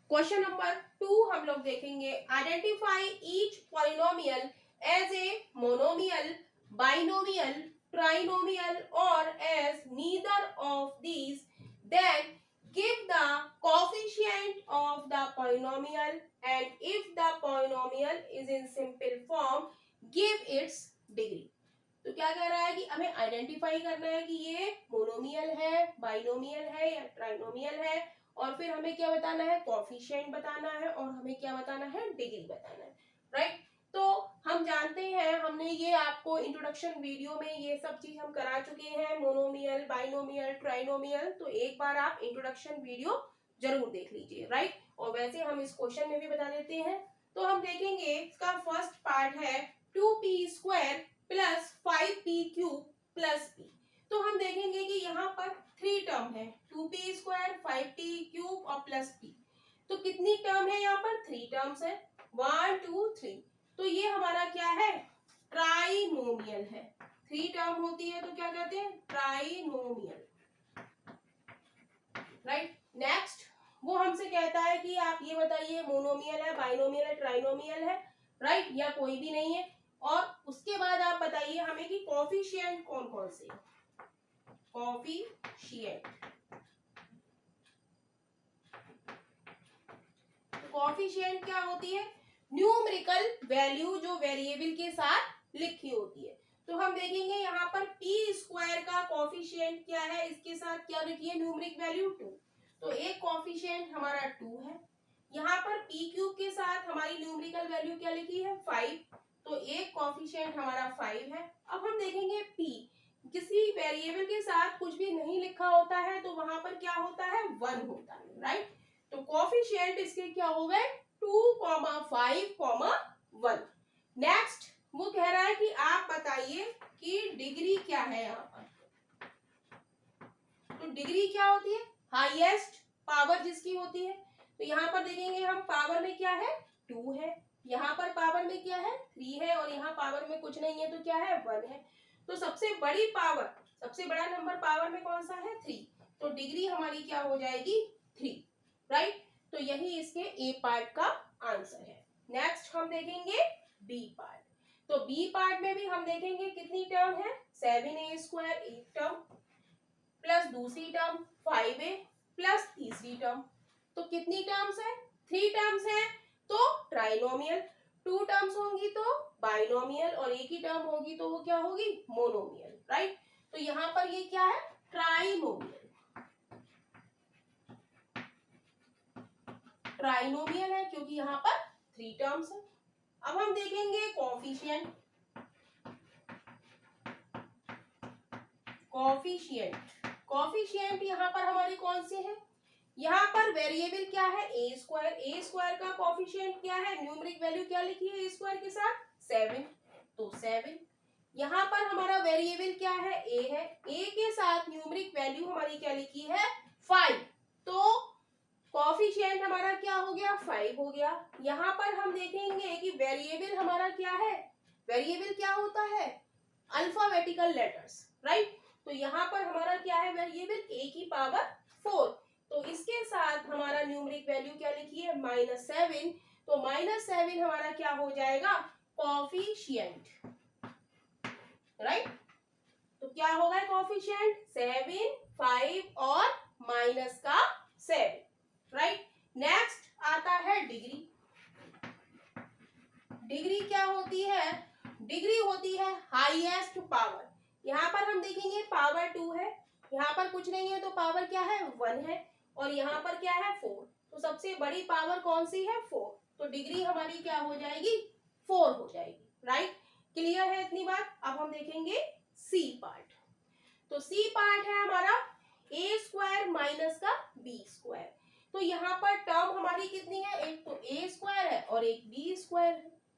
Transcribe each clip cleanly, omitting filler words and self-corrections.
Question number 2 हम लोग देखेंगे, identify each polynomial as a monomial, binomial, trinomial और as neither of these, then give the coefficient of the polynomial and if the polynomial is in simple form give its degree। तो क्या कह रहा है कि हमें आइडेंटिफाई करना है कि ये मोनोमियल है, बाइनोमियल है या ट्राइनोमियल है, और फिर हमें क्या बताना है, कोएफिशिएंट बताना है, और हमें क्या बताना है, डिग्री बताना है, राइट। तो हम जानते हैं, हमने ये आपको इंट्रोडक्शन वीडियो में ये सब चीज हम करा चुके हैं, मोनोमियल, बाइनोमियल, ट्राइनोमियल। तो एक बार आप इंट्रोडक्शन वीडियो जरूर देख लीजिए, राइट। और वैसे हम इस क्वेश्चन में भी बता देते हैं। तो हम देखेंगे इसका फर्स्ट पार्ट है 2p² plus 5p³ plus p। तो हम देखेंगे कि यहाँ पर 3 टर्म है, 2p², 5p³ और प्लस p। तो कितनी टर्म है यहाँ पर, 3 टर्म्स है, 1 2 3। तो ये हमारा क्या है, ट्राइनोमियल है। 3 टर्म होती है तो क्या कहते हैं, ट्राइनोमियल, राइट। नेक्स्ट वो हमसे कहता है कि आप ये बताइए मोनोमियल है, बाइनोमियल है, ट्राइनोमियल है, राइट, या कोई भी नहीं है। और उसके बाद आप बताइए हमें कि कोएफिशिएंट कौन कौन से, कोएफिशिएंट। तो कोएफिशिएंट क्या होती है, न्यूमेरिकल वैल्यू जो वेरिएबल के साथ लिखी होती है। तो हम देखेंगे यहाँ पर p² का कोएफिशिएंट क्या है, इसके साथ क्या लिखी है, न्यूमेरिक वैल्यू 2। तो एक कोएफिशिएंट हमारा 2 है। यहाँ पर p³ के साथ हमारी न्यूमेरिकल वैल्यू क्या लिखी है, 5। तो एक कोएफिशिएंट हमारा 5 है। अब हम देखेंगे p, किसी वेरिएबल के साथ कुछ भी नहीं लिखा होता है तो वहां पर क्या होता है, 1 होता है, राइट। तो कोएफिशिएंट इसके क्या हो गए, 2, 5, 1। नेक्स्ट वो कह रहा है कि आप बताइए कि डिग्री क्या है यहाँ पर। तो डिग्री क्या होती है, हाईएस्ट पावर जिसकी होती है। तो यहाँ पर देखेंगे हम, पावर में क्या है, 2 है, यहाँ पर पावर में क्या है, 3 है, और यहाँ पावर में कुछ नहीं है तो क्या है, 1 है। तो सबसे बड़ी पावर, सबसे बड़ा नंबर पावर में कौन सा है, 3। तो डिग्री हमारी क्या हो जाएगी, 3, राइट। तो यही इसके ए पार्ट का आंसर है। नेक्स्ट हम देखेंगे बी पार्ट। तो बी पार्ट में भी हम देखेंगे कितनी टर्म है, 7a² एक टर्म, प्लस दूसरी टर्म 5a प्लस तीसरी टर्म। तो कितनी टर्म्स है, 3 टर्म्स है। तो ट्राइनोमियल, 2 टर्म्स होंगी तो बाइनोमियल, और एक ही टर्म होगी तो वो क्या होगी, मोनोमियल, राइट। तो यहाँ पर ये क्या है, ट्राइनोमियल, ट्राइनोमियल है क्योंकि यहाँ पर 3 टर्म्स है। अब हम देखेंगे कोएफिशिएंट। कोएफिशिएंट यहाँ पर हमारी कौन सी है, यहाँ पर वेरिएबल क्या है, a² का कोएफिशिएंट क्या है, न्यूमेरिक वैल्यू क्या लिखी है a² के साथ, 7। तो 7। यहाँ पर हमारा वेरिएबल क्या है, a है, a के साथ न्यूमेरिक वैल्यू हमारी क्या लिखी है, 5। तो कोएफिशिएंट हमारा क्या हो गया, 5 हो गया। यहाँ पर हम देखेंगे कि वेरिएबल हमारा क्या है, वेरिएबल क्या होता है, अल्फाबेटिकल लेटर्स, राइट। तो यहाँ पर हमारा क्या है, वेरिएबल a की पावर 4। तो इसके साथ हमारा न्यूमेरिक वैल्यू क्या लिखी है, -7। तो -7 हमारा क्या हो जाएगा, कोएफिशिएंट, राइट। तो क्या होगा कोएफिशिएंट, 7, 5 और माइनस का 7, राइट। नेक्स्ट आता है डिग्री। डिग्री क्या होती है, डिग्री होती है हाईएस्ट पावर। यहाँ पर हम देखेंगे पावर 2 है, यहाँ पर कुछ नहीं है तो पावर क्या है, 1 है, और यहाँ पर क्या है, 4। तो सबसे बड़ी पावर कौन सी है, 4। तो डिग्री हमारी क्या हो जाएगी, 4 हो जाएगी, राइट। क्लियर है इतनी बात। अब हम देखेंगे सी पार्ट। तो सी पार्ट है हमारा a² माइनस का b²। तो यहाँ पर टर्म हमारी कितनी है, एक तो a² है और एक b² है।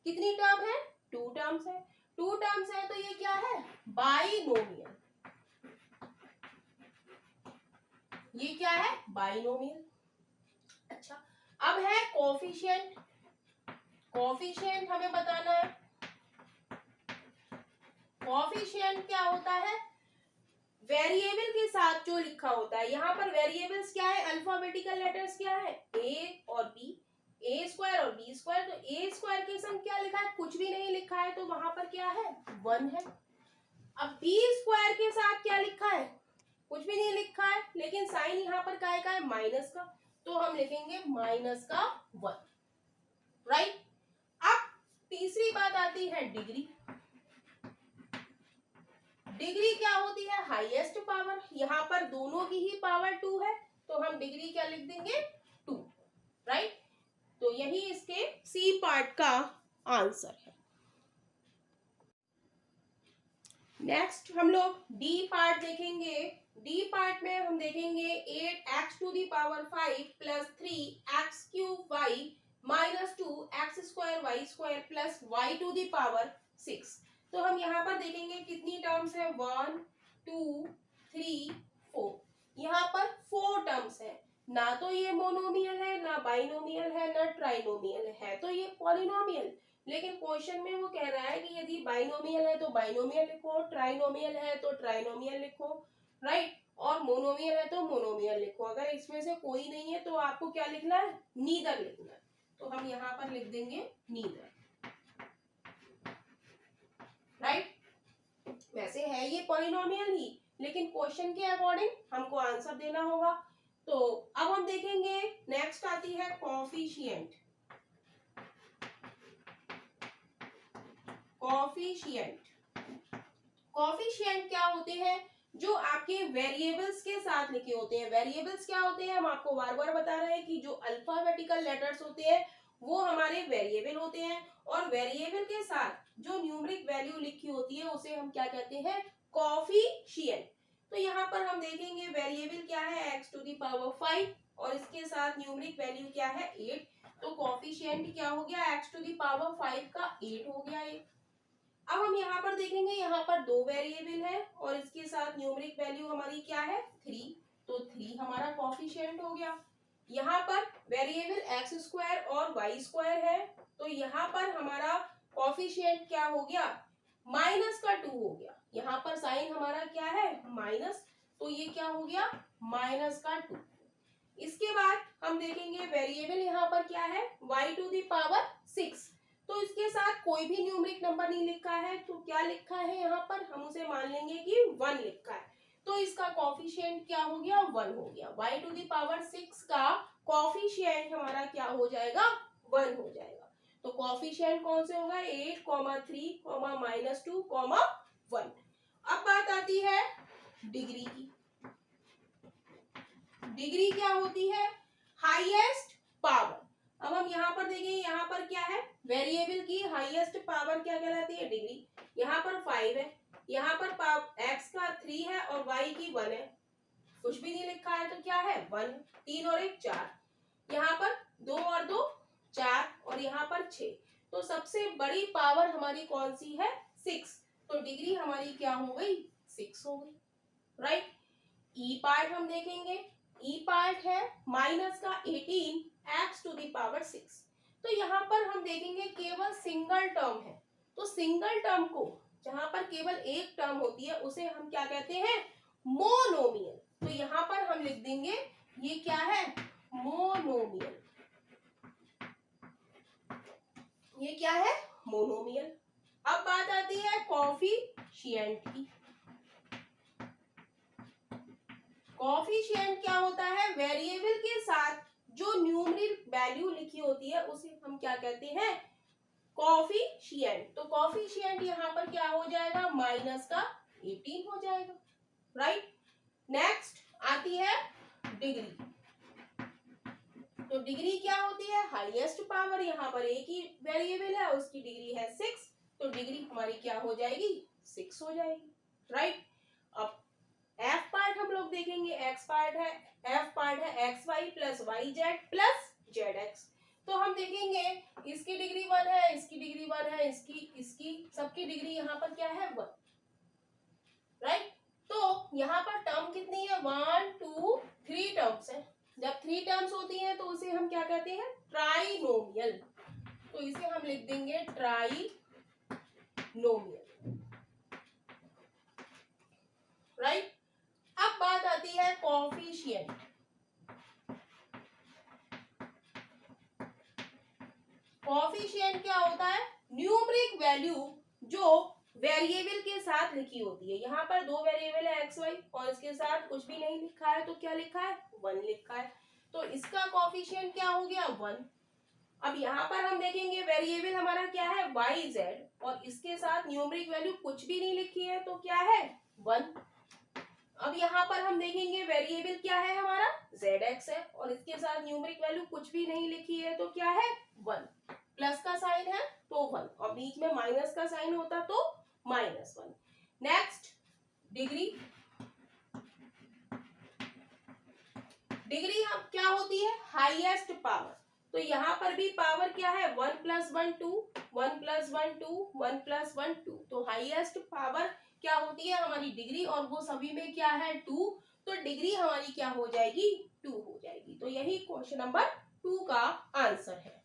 कितनी टर्म है, 2 टर्म्स है। 2 टर्म्स है तो ये क्या है, बाइनोमियल। ये क्या है, बाइनोमियल। अच्छा, अब है कोएफिशिएंट। कोएफिशिएंट हमें बताना है। कोएफिशिएंट क्या होता है, वेरिएबल के साथ जो लिखा होता है, यहाँ पर वेरिएबल्स क्या है, अल्फाबेटिकल लेटर्स क्या है, ए और बी, ए स्क्वायर और बी स्क्वायर। तो ए स्क्वायर के संग क्या लिखा है, कुछ भी नहीं लिखा है, तो वहां पर क्या है, 1 है। अब बी स्क्वायर के साथ क्या लिखा है, कुछ भी नहीं लिखा है, लेकिन साइन यहाँ पर काय का है, माइनस का, तो हम लिखेंगे माइनस का 1, राइट। अब तीसरी बात आती है डिग्री। डिग्री क्या होती है, हाईएस्ट पावर। यहाँ पर दोनों की ही पावर 2 है, तो हम डिग्री क्या लिख देंगे, 2, राइट। तो यही इसके सी पार्ट का आंसर है। नेक्स्ट हम लोग डी पार्ट देखेंगे। डी पार्ट में हम देखेंगे 8x to the power 5 plus 3x cube y minus 2x square Y square plus y to the power 6। तो हम यहाँ पर देखेंगे कितनी टर्म्स है, 1 2 3 4। यहाँ पर 4 टर्म्स है। ना तो ये मोनोमियल है, ना बाइनोमियल है, ना ट्राइनोमियल है, तो ये पॉलिनोमियल। लेकिन क्वेश्चन में वो कह रहा है कि यदि बाइनोमियल है तो बाइनोमियल लिखो, ट्राइनोमियल है तो ट्राइनोमियल लिखो, राइट, और मोनोमियल है तो मोनोमियल लिखो। अगर इसमें से कोई नहीं है तो आपको क्या लिखना है, नीदर लिखना है। तो हम यहाँ पर लिख देंगे नीदर, राइट। वैसे है ये पॉलिनोमियल ही, लेकिन क्वेश्चन के अकॉर्डिंग हमको आंसर देना होगा। तो अब हम देखेंगे नेक्स्ट आती है कोफिशिएंट। कोफिशिएंट क्या होते हैं, जो आपके वेरिएबल्स के साथ लिखे होते हैं। वेरिएबल्स क्या होते हैं, हम आपको बार बार बता रहे हैं कि जो अल्फाबेटिकल लेटर्स होते हैं वो हमारे वेरिएबल होते हैं, और वेरिएबल के साथ जो न्यूमेरिक वैल्यू लिखी होती है उसे हम क्या कहते हैं, कोफिशिएंट। तो यहाँ पर हम देखेंगे वेरिएबल क्या है, x टू दी पावर 5, और इसके साथ न्यूमेरिक वैल्यू क्या है, 8। तो कोफिशिएंट क्या हो गया, x टू दी पावर 5 का 8 हो गया ये। अब हम यहाँ पर देखेंगे, यहाँ पर 2 वेरिएबल है और इसके साथ न्यूमेरिक वैल्यू हमारी क्या है, 3। तो 3 हमारा कोफिशिएंट हो गया। यहाँ पर वेरिएबल एक्स स्क्वायर और वाई स्क्वायर है, तो यहाँ पर हमारा कोफिशिएंट क्या हो गया, माइनस का 2 हो गया। यहाँ पर साइन हमारा क्या है, माइनस, तो ये क्या हो गया, माइनस का 2। इसके बाद हम देखेंगे वेरिएबल यहाँ पर क्या है, y टू दी पावर 6। तो इसके साथ कोई भी न्यूमेरिक नंबर नहीं लिखा है, तो क्या लिखा है यहाँ पर, हम उसे मान लेंगे कि 1 लिखा है। तो इसका कोफिशिएंट क्या हो गया, 1 हो गया। y टू दी पावर 6 का कोफिशिएंट हमारा क्या हो जाएगा, 1 हो जाएगा। तो कोफिशिएंट कौन से होगा, 8, 3, -2, 1। अब बात आती है डिग्री की। डिग्री क्या होती है, हाईएस्ट पावर। अब हम यहाँ पर देखेंगे, यहाँ पर क्या है, वेरिएबल की हाईएस्ट पावर क्या कहलाती है, डिग्री। यहाँ पर 5 है, यहाँ पर x का 3 है और y की 1 है, कुछ भी नहीं लिखा है, तो क्या है, 1। 3 और 1 4, यहाँ पर 2 और 2 4, और यहाँ पर 6। तो सबसे बड़ी पावर हमारी कौन सी है, 6। तो डिग्री हमारी क्या हो गई, 6 हो गई, राइट। ई पार्ट हम देखेंगे, ई पार्ट है माइनस का 18 x टू दी पावर 6। तो यहाँ पर हम देखेंगे केवल सिंगल टर्म है, तो सिंगल टर्म को, जहां पर केवल एक टर्म होती है, उसे हम क्या कहते हैं, मोनोमियल। तो यहाँ पर हम लिख देंगे ये क्या है, मोनोमियल। ये क्या है, मोनोमियल। अब बात आती है कोफिशिएंट की। कोफिशिएंट क्या होता है, वेरिएबल के साथ जो न्यूमेरिक वैल्यू लिखी होती है उसे हम क्या कहते हैं, कोफिशिएंट। तो कोफिशिएंट यहाँ पर क्या हो जाएगा, माइनस का 18 हो जाएगा, राइट। नेक्स्ट आती है डिग्री। तो डिग्री क्या होती है, हाईएस्ट पावर। यहाँ पर एक ही वेरिएबल है, उसकी डिग्री है 6, तो डिग्री हमारी क्या हो जाएगी, 6 हो जाएगी, राइट। अब एफ पार्ट हम लोग देखेंगे, एक्स पार्ट है, एफ पार्ट है X Y plus Y Z plus Z X. तो हम देखेंगे इसकी डिग्री 1 है, इसकी डिग्री 1 है, इसकी सबकी डिग्री यहाँ पर क्या है, 1, राइट। तो यहाँ पर टर्म कितनी है, 1 2 3 टर्म्स है। जब 3 टर्म्स होती हैं तो उसे हम क्या कहते हैं, ट्राइनोमियल। तो इसे हम लिख देंगे ट्राइनोमियल, राइट। अब बात आती है कोफिशिएंट। कोफिशिएंट क्या होता है? न्यूमरिक वैल्यू जो वेरिएबल के साथ लिखी होती है। यहाँ पर दो वेरिएबल है एक्स वाई और इसके साथ कुछ भी नहीं लिखा है, तो क्या लिखा है? 1 लिखा है, तो इसका कोफिशिएंट क्या हो गया? 1। अब यहाँ पर हम देखेंगे वेरिएबल हमारा क्या है? वाई जेड, और इसके साथ न्यूमरिक वैल्यू कुछ भी नहीं लिखी है, तो क्या है? 1। अब यहाँ पर हम देखेंगे वेरिएबल क्या है हमारा? zx है, और इसके साथ न्यूमरिक वैल्यू कुछ भी नहीं लिखी है, तो क्या है? 1। प्लस का साइन है तो 1, और बीच में माइनस का साइन होता तो -1। Next degree. डिग्री हम क्या होती है? Highest power. तो यहाँ पर भी पावर क्या है? 1 + 1 2, 1 + 1 2, 1 + 1 2। तो हाईएस्ट पावर क्या होती है? हमारी डिग्री, और वो सभी में क्या है? 2। तो डिग्री हमारी क्या हो जाएगी? 2 हो जाएगी। तो यही क्वेश्चन नंबर 2 का आंसर है।